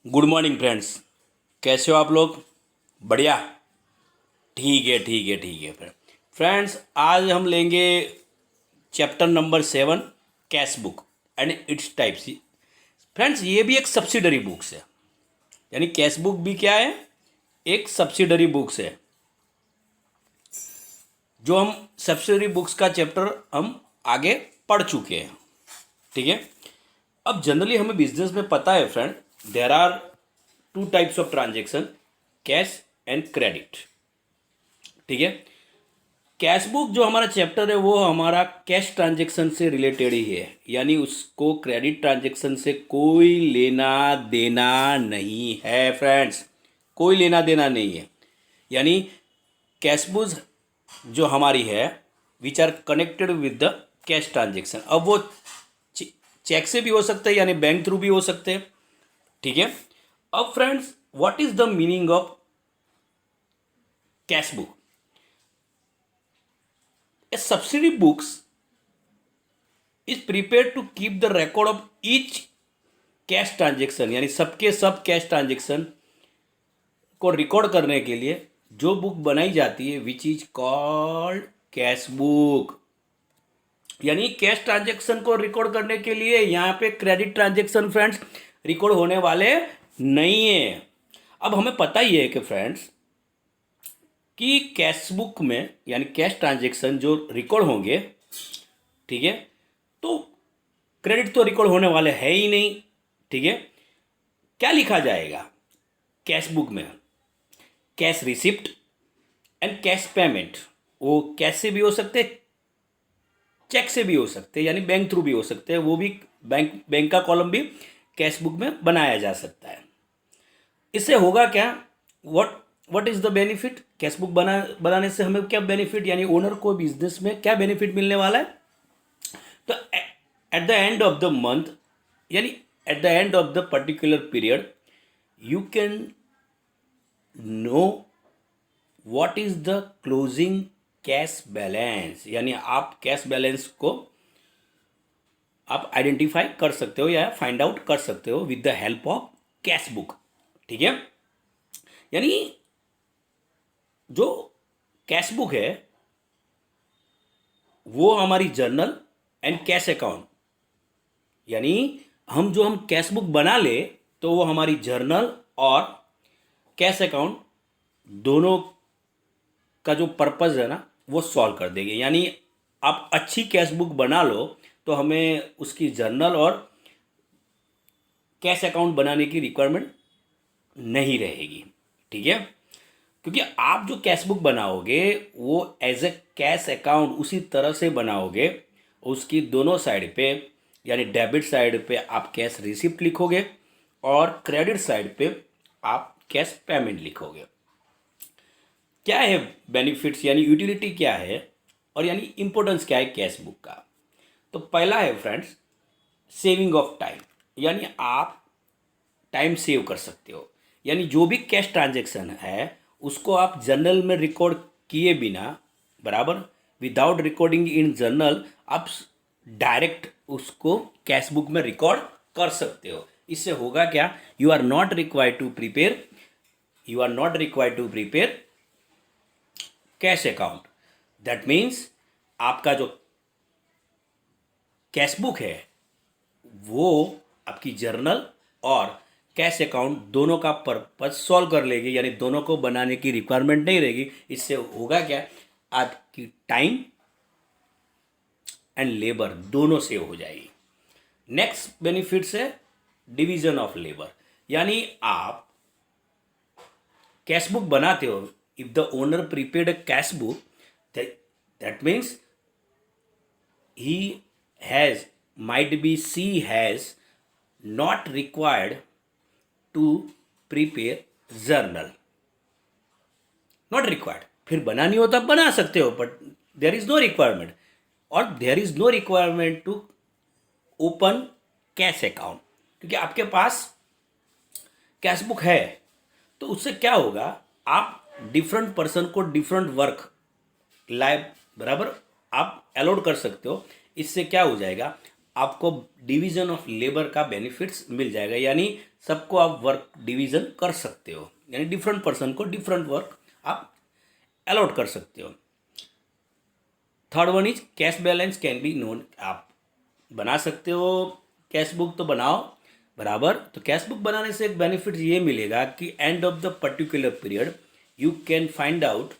Good morning friends. कैसे हो आप लोग? बढ़िया। ठीक है फ्रेंड्स, आज हम लेंगे chapter number 7, cash book and its types. Friends, ये भी एक सब्सिडरी बुक्स है, यानी कैश बुक भी क्या है? एक सब्सिडरी बुक्स है। जो हम सब्सिडरी बुक्स का चैप्टर हम आगे पढ़ चुके हैं। ठीक है। अब जनरली हमें बिजनेस में पता है friend, there are two types of transaction, cash and credit. ठीक है। कैश बुक जो हमारा चैप्टर है वो हमारा कैश ट्रांजेक्शन से रिलेटेड ही है, यानी उसको क्रेडिट ट्रांजेक्शन से कोई लेना देना नहीं है फ्रेंड्स, कोई लेना देना नहीं है। यानी कैश बुक जो हमारी है which are connected with the cash transaction. अब वो चेक से भी हो सकते हैं, यानी बैंक थ्रू भी हो सकते हैं। ठीक है। अब friends, what is the meaning of cash book? A subsidy books is prepared to keep the record of each cash transaction, यानी सबके सब कैश ट्रांजेक्शन को रिकॉर्ड करने के लिए जो बुक बनाई जाती है which is called cash book. यानी कैश ट्रांजेक्शन को रिकॉर्ड करने के लिए यहाँ पे क्रेडिट ट्रांजेक्शन फ्रेंड्स रिकॉर्ड होने वाले नहीं है। अब हमें पता ही है कि फ्रेंड्स कि कैश बुक में यानी कैश ट्रांजेक्शन जो रिकॉर्ड होंगे, ठीक है, तो क्रेडिट तो रिकॉर्ड होने वाले है ही नहीं। ठीक है। क्या लिखा जाएगा कैश बुक में? Cash receipt and cash payment. वो कैश से भी हो सकते, चेक से भी हो सकते, यानी बैंक थ्रू भी हो सकते हैं। वो भी बैंक का कॉलम भी कैश बुक में बनाया जा सकता है। इससे होगा क्या? What is the benefit? Cash book बनाने से हमें क्या बेनिफिट, यानी ओनर को बिजनेस में क्या बेनिफिट मिलने वाला है? तो at the end of the month, यानी at the end of the particular period, you can know what is the closing cash balance. यानी आप कैश बैलेंस को आप आइडेंटिफाई कर सकते हो या फाइंड आउट कर सकते हो with the help of cash book. ठीक है। यानी जो कैश बुक है वो हमारी जर्नल एंड कैश अकाउंट, यानी हम कैश बुक बना ले तो वो हमारी जर्नल और कैश अकाउंट दोनों का जो पर्पस है ना वो सॉल्व कर देगी। यानी आप अच्छी कैश बुक बना लो तो हमें उसकी जर्नल और कैश अकाउंट बनाने की रिक्वायरमेंट नहीं रहेगी। ठीक है। क्योंकि आप जो कैश बुक बनाओगे वो एज ए कैश अकाउंट उसी तरह से बनाओगे, उसकी दोनों साइड पे, यानी डेबिट साइड पे आप कैश रिसिप्ट लिखोगे और क्रेडिट साइड पे आप कैश पेमेंट लिखोगे। क्या है बेनिफिट्स, यानी यूटिलिटी क्या है और यानी इंपॉर्टेंस क्या है कैश बुक का? तो पहला है फ्रेंड्स, सेविंग ऑफ टाइम, यानी आप टाइम सेव कर सकते हो। यानी जो भी कैश ट्रांजेक्शन है उसको आप जर्नल में रिकॉर्ड किए बिना, बराबर, विदाउट रिकॉर्डिंग इन जर्नल, आप डायरेक्ट उसको कैश बुक में रिकॉर्ड कर सकते हो। इससे होगा क्या? You are not required to prepare cash account. That means आपका जो कैश बुक है वो आपकी जर्नल और कैश अकाउंट दोनों का पर्पज सॉल्व कर लेगी, यानी दोनों को बनाने की रिक्वायरमेंट नहीं रहेगी। इससे होगा क्या? आपकी टाइम एंड लेबर दोनों सेव हो जाएगी। नेक्स्ट बेनिफिट्स है डिवीजन ऑफ लेबर, यानी आप कैश बुक बनाते हो, if the owner prepaid a cash book, that means he has, might be she has not required to prepare journal, not required। फिर बनानी हो तब बना सकते हो, but there is no requirement, और there is no requirement to open cash account, क्योंकि आपके पास कैश बुक है। तो उससे क्या होगा? आप डिफरेंट पर्सन को डिफरेंट वर्क लाइफ, बराबर, आप अलॉट कर सकते हो। इससे क्या हो जाएगा? आपको डिवीजन ऑफ लेबर का बेनिफिट्स मिल जाएगा, यानी सबको आप वर्क डिवीजन कर सकते हो, यानी डिफरेंट पर्सन को डिफरेंट वर्क आप अलॉट कर सकते हो। Third one is cash balance can be known, आप बना सकते हो कैश बुक, तो बनाओ बराबर। तो कैश बुक बनाने से एक बेनिफिट ये मिलेगा कि end of the particular period you can find out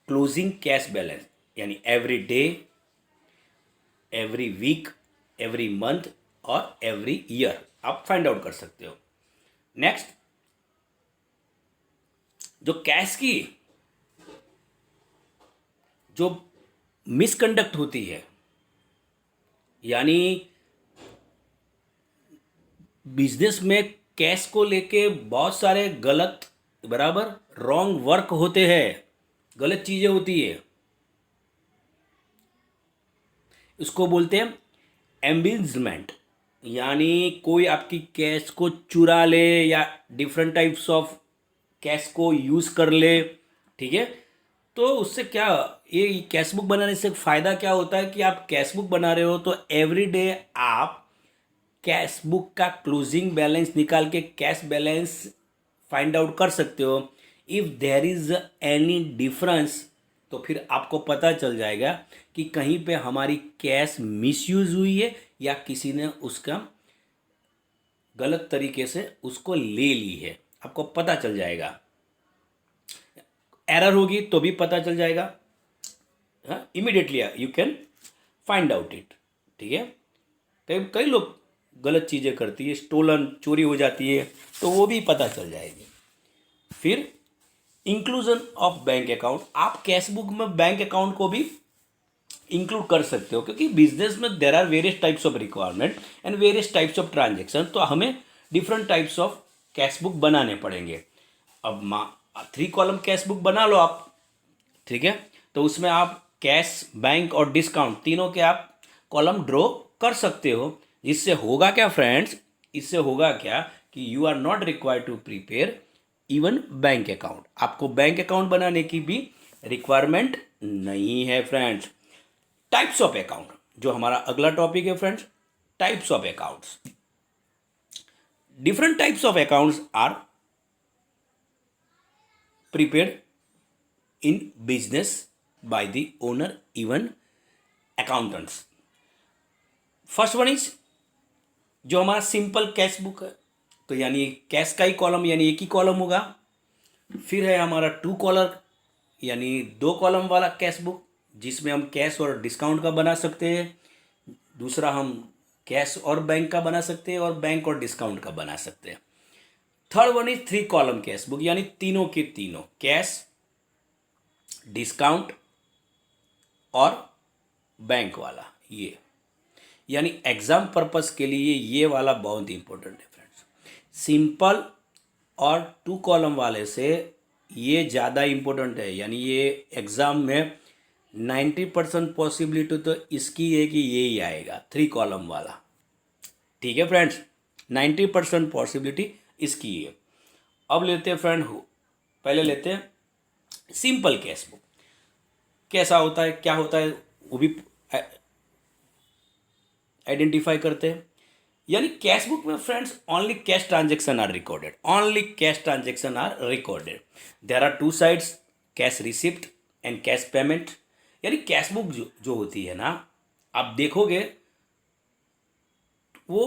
closing cash balance, यानी every day, every week, every month और एवरी ईयर आप फाइंड आउट कर सकते हो। नेक्स्ट, जो कैश की जो मिसकंडक्ट होती है, यानी बिजनेस में कैश को लेके बहुत सारे गलत बराबर रॉन्ग वर्क होते हैं, गलत चीजें होती है, इसको बोलते हैं एम्बिजमेंट, यानी कोई आपकी कैश को चुरा ले या डिफरेंट टाइप्स ऑफ कैश को यूज कर ले, ठीक है। तो उससे क्या, ये कैश बुक बनाने से फायदा क्या होता है कि आप कैश बुक बना रहे हो तो एवरी डे आप कैश बुक का क्लोजिंग बैलेंस निकाल के कैश बैलेंस फाइंड आउट कर सकते हो। If there is any difference, तो फिर आपको पता चल जाएगा कि कहीं पे हमारी कैश मिसयूज हुई है या किसी ने उसका गलत तरीके से उसको ले ली है, आपको पता चल जाएगा। एरर होगी तो भी पता चल जाएगा, immediately you can find out it, ठीक है। कई कई लोग गलत चीज़ें करती है, स्टोलन चोरी हो जाती है, तो वो भी पता चल जाएगी। फिर इंक्लूजन ऑफ बैंक अकाउंट, आप कैश बुक में बैंक अकाउंट को भी इंक्लूड कर सकते हो, क्योंकि बिजनेस में there are various types of requirement and various types of transaction, तो हमें different types of cash book बनाने पड़ेंगे। अब 3 कॉलम कैश बुक बना लो आप, ठीक है। तो उसमें आप कैश, बैंक और डिस्काउंट तीनों के आप कॉलम ड्रॉ कर सकते हो। इससे होगा क्या फ्रेंड्स, इससे होगा क्या कि you are not required to prepare even bank account, आपको बैंक अकाउंट बनाने की भी रिक्वायरमेंट नहीं है फ्रेंड्स। टाइप्स ऑफ अकाउंट, जो हमारा अगला टॉपिक है friends, types of accounts. Different types of accounts are prepared in business by the owner even accountants. First one is जो हमारा सिंपल कैश बुक है, तो यानी कैश का ही कॉलम, यानी एक ही कॉलम होगा। फिर है हमारा 2 कॉलर, यानी 2 कॉलम वाला कैश बुक, जिसमें हम कैश और डिस्काउंट का बना सकते हैं। दूसरा हम कैश और बैंक का बना सकते हैं और बैंक और डिस्काउंट का बना सकते हैं। Third one is 3 column cash book, यानी तीनों के तीनों कैश, डिस्काउंट और बैंक वाला, ये यानी एग्जाम पर्पस के लिए ये वाला बहुत इंपॉर्टेंट है फ्रेंड्स। सिंपल और 2 कॉलम वाले से ये ज़्यादा इंपॉर्टेंट है, यानी ये एग्ज़ाम में 90% पॉसिबिलिटी तो इसकी है कि ये ही आएगा 3 कॉलम वाला, ठीक है फ्रेंड्स, 90% पॉसिबिलिटी इसकी है। अब लेते हैं फ्रेंड, पहले लेते हैं सिंपल कैश बुक, कैसा होता है, क्या होता है, वो भी आइडेंटिफाई करते हैं। यानी कैश बुक में friends only cash transaction are recorded, only cash transaction are recorded. There are 2 sides, cash receipt and cash payment. यानी कैश बुक जो होती है ना, आप देखोगे वो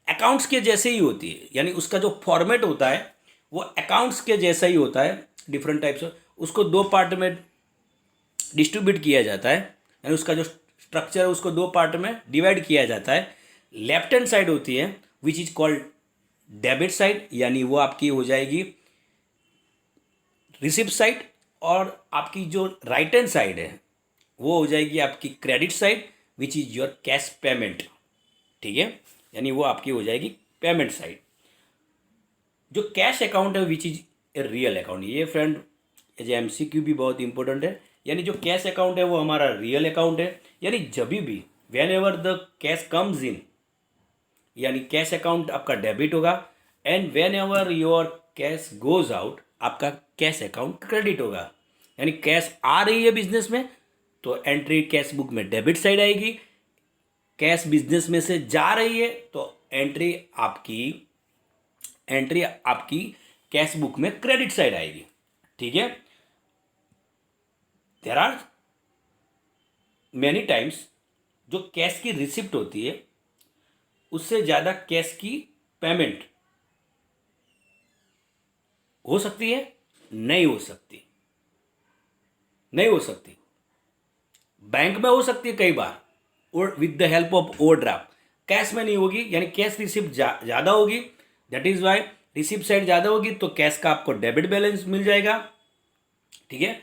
अकाउंट्स के जैसे ही होती है, यानी उसका जो फॉर्मेट होता है वो अकाउंट्स के जैसा ही होता है। डिफरेंट टाइप्स ऑफ, उसको 2 पार्ट में डिस्ट्रीब्यूट किया जाता है, यानी उसका जो स्ट्रक्चर है उसको 2 पार्ट में डिवाइड किया जाता है। लेफ्ट हैंड साइड होती है which is called debit side, यानी वो आपकी हो जाएगी रिसिप्ट साइड, और आपकी जो राइट हैंड साइड है वो हो जाएगी आपकी credit side which is your cash payment, ठीक है, यानी वो आपकी हो जाएगी पेमेंट साइड। जो कैश अकाउंट है which is a real account, ये फ्रेंड एज MCQ भी बहुत इंपॉर्टेंट है। यानी जो कैश अकाउंट है वो हमारा रियल अकाउंट है, यानी जब भी when ever the cash comes in, यानी कैश अकाउंट आपका डेबिट होगा, and when ever your cash goes out आपका कैश अकाउंट क्रेडिट होगा। यानी कैश आ रही है बिजनेस में तो एंट्री कैश बुक में डेबिट साइड आएगी। कैश बिजनेस में से जा रही है तो एंट्री आपकी कैश बुक में क्रेडिट साइड आएगी। ठीक है। देयर आर मेनी टाइम्स जो कैश की रिसिप्ट होती है उससे ज़्यादा कैश की पेमेंट हो सकती है, नहीं हो सकती, नहीं हो सकती। बैंक में हो सकती है कई बार, और with the help of overdraft. Cash में नहीं होगी, यानी कैश रिसिप्ट ज़्यादा होगी, that is why receipt side ज़्यादा होगी तो कैश का आपको डेबिट बैलेंस मिल जाएगा। ठीक है।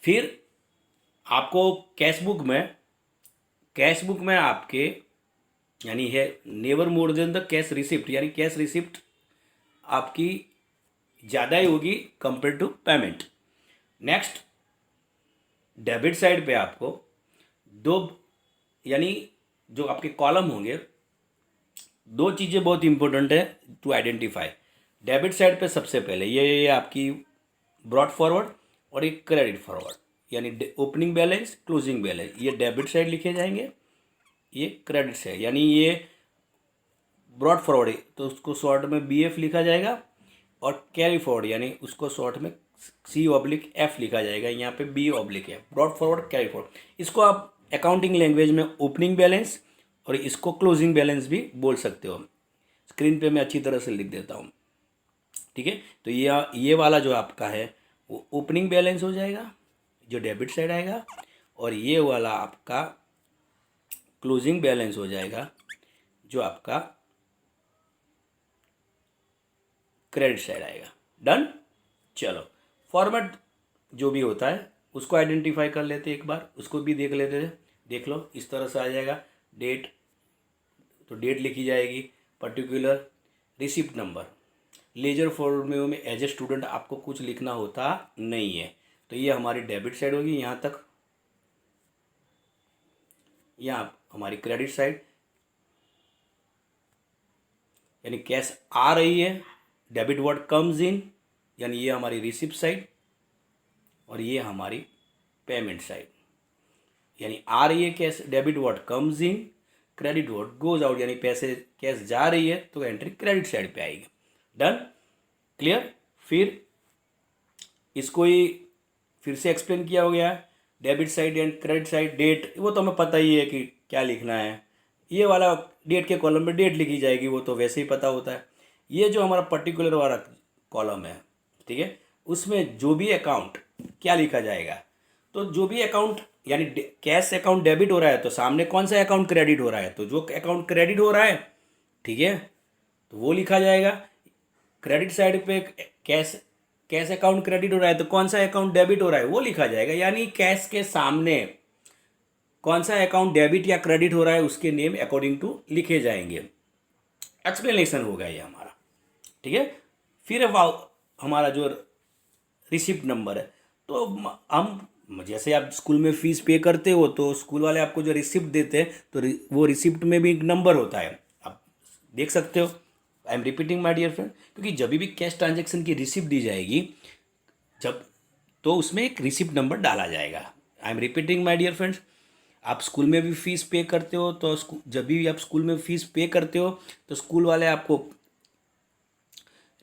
फिर आपको कैश बुक में आपके यानी है never more than the cash receipt, यानी कैश रिसिप्ट आपकी ज़्यादा ही होगी compare to payment. Next, debit side पे आपको दो यानी जो आपके कॉलम होंगे, दो चीज़ें बहुत इंपॉर्टेंट है टू आइडेंटिफाई। डेबिट साइड पे सबसे पहले ये आपकी ब्रॉड फॉरवर्ड और एक क्रेडिट फॉरवर्ड, यानी ओपनिंग बैलेंस, क्लोजिंग बैलेंस, ये डेबिट साइड लिखे जाएंगे, ये क्रेडिट साइड। यानी ये ब्रॉड फॉरवर्ड है तो उसको शॉर्ट में BF लिखा जाएगा, और कैरी फॉरवर्ड यानी उसको शॉर्ट में C/F लिखा जाएगा। यहाँ पे B/F, brought forward, carry forward. इसको आप अकाउंटिंग लैंग्वेज में ओपनिंग बैलेंस और इसको क्लोजिंग बैलेंस भी बोल सकते हो। स्क्रीन पे मैं अच्छी तरह से लिख देता हूँ। ठीक है। तो ये वाला जो आपका है वो ओपनिंग बैलेंस हो जाएगा जो डेबिट साइड आएगा, और ये वाला आपका क्लोजिंग बैलेंस हो जाएगा जो आपका क्रेडिट साइड आएगा। डन। चलो, फॉर्मेट जो भी होता है उसको आइडेंटिफाई कर लेते एक बार, उसको भी देख लेते थे। देख लो, इस तरह से आ जाएगा। डेट, तो डेट लिखी जाएगी। Particular, receipt number. Laser format में एज ए स्टूडेंट आपको कुछ लिखना होता नहीं है, तो ये हमारी डेबिट साइड होगी यहाँ तक। यहाँ हमारी क्रेडिट साइड, यानी कैश आ रही है, डेबिट वर्ड कम्स इन, यानी ये हमारी रिसिप्ट साइड, और ये हमारी पेमेंट साइड, यानी आ रही है cash, debit word comes in, credit word goes out, यानी पैसे कैश जा रही है तो एंट्री क्रेडिट साइड पे आएगी। डन। क्लियर। फिर इसको ही फिर से एक्सप्लेन किया हो गया, debit side and credit side. Date, वो तो हमें पता ही है कि क्या लिखना है, ये वाला डेट के कॉलम में डेट लिखी जाएगी, वो तो वैसे ही पता होता है। ये जो हमारा पर्टिकुलर वाला कॉलम है, ठीक है, उसमें जो भी अकाउंट क्या लिखा जाएगा, तो जो भी अकाउंट यानी कैश अकाउंट डेबिट हो रहा है तो सामने कौन सा अकाउंट क्रेडिट हो रहा है, तो जो अकाउंट क्रेडिट हो रहा है, ठीक है, तो वो लिखा जाएगा। क्रेडिट साइड पे कैश अकाउंट क्रेडिट हो रहा है तो कौन सा अकाउंट डेबिट हो रहा है वो लिखा जाएगा। यानी कैश के सामने कौन सा अकाउंट डेबिट या क्रेडिट हो रहा है उसके नेम अकॉर्डिंग टू लिखे जाएंगे। एक्सप्लेनेशन होगा ये हमारा। ठीक है। फिर हमारा जो रिसिप्ट नंबर है, तो हम जैसे आप स्कूल में फीस पे करते हो तो स्कूल वाले आपको जो रिसिप्ट देते हैं तो वो रिसिप्ट में भी एक नंबर होता है, आप देख सकते हो। आई am repeating my dear friend, क्योंकि जब भी कैश ट्रांजैक्शन की रिसिप्ट दी जाएगी तो उसमें एक रिसिप्ट नंबर डाला जाएगा। आई am repeating my dear friends, आप स्कूल में भी फीस पे करते हो तो जब भी आप स्कूल में फीस पे करते हो तो स्कूल वाले आपको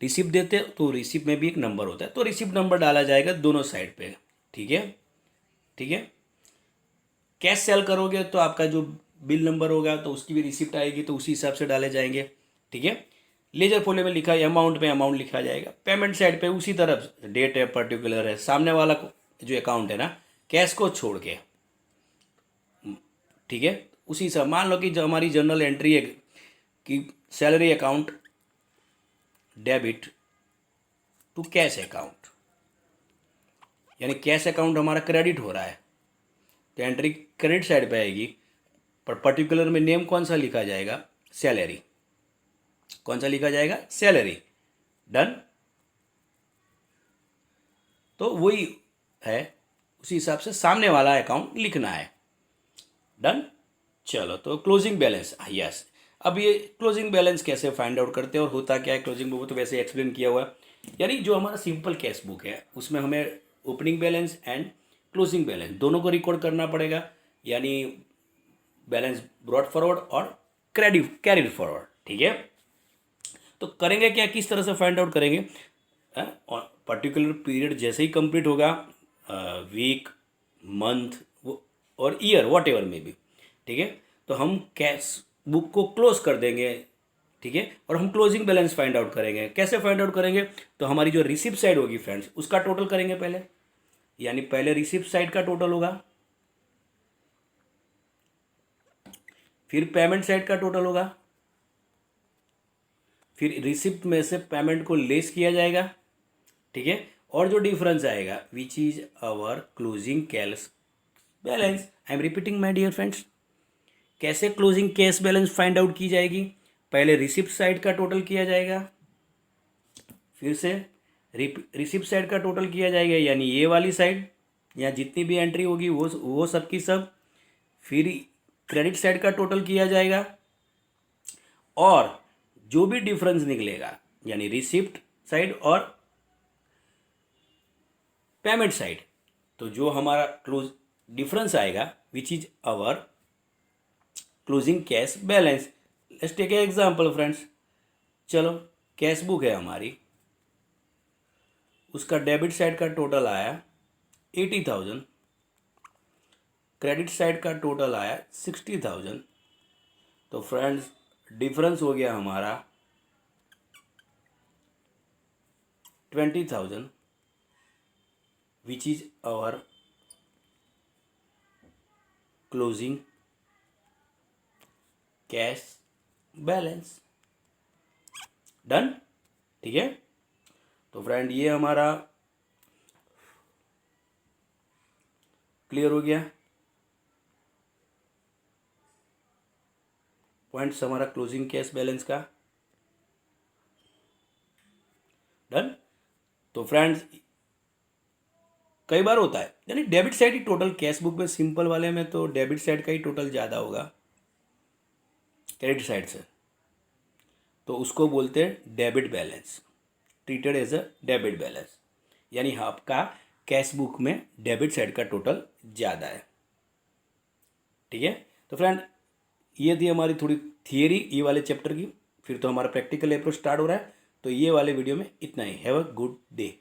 रिसिप्ट देते हैं, तो रिसिप्ट में भी एक नंबर होता है, तो रिसिप्ट नंबर डाला जाएगा दोनों साइड पे। ठीक है। ठीक है। कैश सेल करोगे तो आपका जो बिल नंबर होगा तो उसकी भी रिसिप्ट आएगी, तो उसी हिसाब से डाले जाएंगे। ठीक है। लेजर फॉलो में लिखा है अमाउंट में अमाउंट लिखा जाएगा। पेमेंट साइड पे उसी तरफ डेट है, पर्टिकुलर है, सामने वाला जो अकाउंट है ना कैश को छोड़ के, ठीक है, उसी से मान लो कि जो हमारी जर्नल एंट्री है कि salary account debit to cash account, यानी कैश अकाउंट हमारा क्रेडिट हो रहा है तो एंट्री क्रेडिट साइड पे आएगी, पर पर्टिकुलर में नेम कौन सा लिखा जाएगा, सैलरी। कौन सा लिखा जाएगा, सैलरी। डन। तो वही है, उसी हिसाब से सामने वाला अकाउंट लिखना है। डन। चलो, तो क्लोजिंग बैलेंस, यस। अब ये क्लोजिंग बैलेंस कैसे फाइंड आउट करते हैं और होता क्या है क्लोजिंग बुक, तो वैसे एक्सप्लेन किया हुआ है। यानी जो हमारा सिंपल कैश बुक है उसमें हमें opening balance and closing balance, दोनों को रिकॉर्ड करना पड़ेगा, यानी बैलेंस ब्रॉट फॉरवर्ड और क्रेडिट कैरिड फॉरवर्ड। ठीक है, तो करेंगे क्या, किस तरह से फाइंड आउट करेंगे, पर्टिकुलर पीरियड जैसे ही कंप्लीट होगा, वीक, मंथ और ईयर, वॉट एवर में भी, ठीक है, तो हम कैश बुक को क्लोज कर देंगे। ठीक है, और हम क्लोजिंग बैलेंस फाइंड आउट करेंगे। कैसे फाइंड आउट करेंगे, तो हमारी जो रिसिप्ट साइड होगी फ्रेंड्स, उसका टोटल करेंगे पहले, यानी पहले रिसिप्ट साइड का टोटल होगा, फिर पेमेंट साइड का टोटल होगा, फिर रिसिप्ट में से पेमेंट को लेस किया जाएगा। ठीक है, और जो डिफरेंस आएगा which is our closing cash balance. I am repeating my dear friends, कैसे closing cash balance find out की जाएगी, पहले रिसिप्ट साइड का टोटल किया जाएगा, फिर से रिसिप्ट साइड का टोटल किया जाएगा, यानी ये वाली साइड, यहाँ जितनी भी एंट्री होगी वो सब की सब, फिर क्रेडिट साइड का टोटल किया जाएगा, और जो भी डिफरेंस निकलेगा, यानी रिसिप्ट साइड और पेमेंट साइड, तो जो हमारा क्लोज डिफरेंस आएगा which is our closing cash balance. Let's take a example friends, चलो कैश बुक है हमारी, उसका डेबिट साइड का टोटल आया 80,000, क्रेडिट साइड का टोटल आया 60,000, तो फ्रेंड्स डिफरेंस हो गया हमारा 20,000 विच is our closing cash balance. Done, ठीक है, तो फ्रेंड ये हमारा क्लियर हो गया, पॉइंट्स हमारा क्लोजिंग कैश बैलेंस का। डन, तो फ्रेंड्स कई बार होता है, यानी डेबिट साइड ही टोटल, कैश बुक में सिंपल वाले में तो डेबिट साइड का ही टोटल ज़्यादा होगा क्रेडिट साइड से, तो उसको बोलते हैं debit balance, treated as a debit balance, यानी आपका कैश बुक में डेबिट साइड का टोटल ज़्यादा है। ठीक है, तो फ्रेंड ये थी हमारी थोड़ी थियरी ये वाले चैप्टर की, फिर तो हमारा प्रैक्टिकल अप्रोच स्टार्ट हो रहा है, तो ये वाले वीडियो में इतना ही। Have a good day.